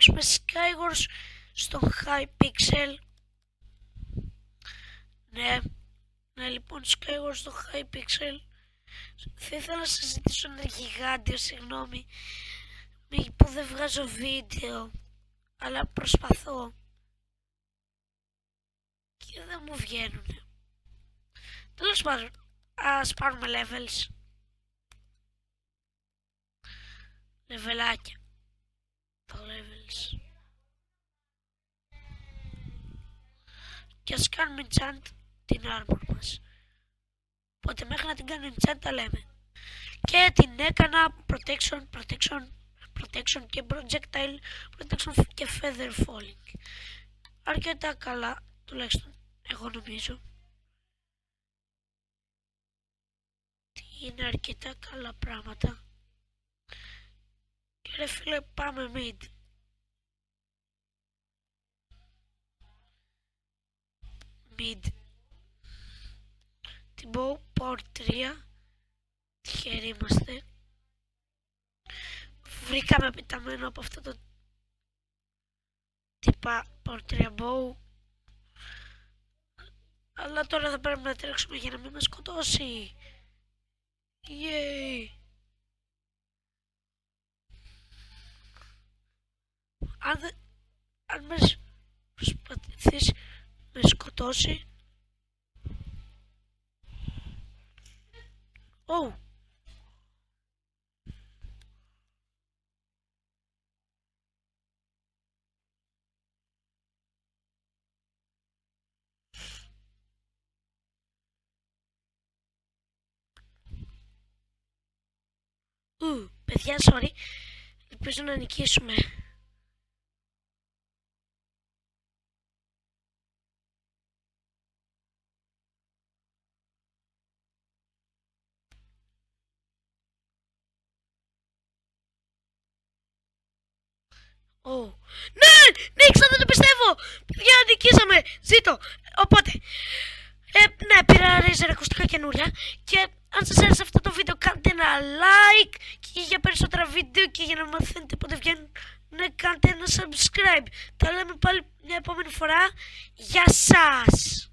παίξουμε Skywars στο Hypixel. Ναι, λοιπόν, Skywars στο Hypixel. Θα ήθελα να συζητήσω ένα γιγάντιο, συγγνώμη, που δεν βγάζω βίντεο, αλλά προσπαθώ και δεν μου βγαίνουν. Τέλος πάντων, ας πάρουμε levels. Λεβελάκια. Τα levels. Και ας κάνουμε enchant την armor μας. Οπότε μέχρι να την κάνουμε enchant τα λέμε. Και την έκανα protection και projectile protection και feather falling. Αρκετά καλά, τουλάχιστον εγώ νομίζω. Είναι αρκετά καλά πράγματα. Και ρε φίλε, πάμε mid. Την bow power 3. Τυχεροί είμαστε. Βρήκαμε πεταμένο από αυτό το τύπα power 3 bow. Αλλά τώρα θα πρέπει να τρέξουμε για να μην μας σκοτώσει. Yay. Αν με προσπαθήσει με σκοτώσει. Oh. Παιδιά, sorry. Ελπίζω να νικήσουμε. Ναι, νίξα, δεν το πιστεύω. Παιδιά, νικήσαμε. Ζήτω. Οπότε, ναι, πήρα Razer ακουστικά καινούρια. Και αν σας άρεσε αυτό το βίντεο, κάντε ένα like. Και για περισσότερα βίντεο και για να μαθαίνετε πότε βγαίνουν, ναι, κάντε ένα subscribe. Τα λέμε πάλι μια επόμενη φορά. Γεια σας.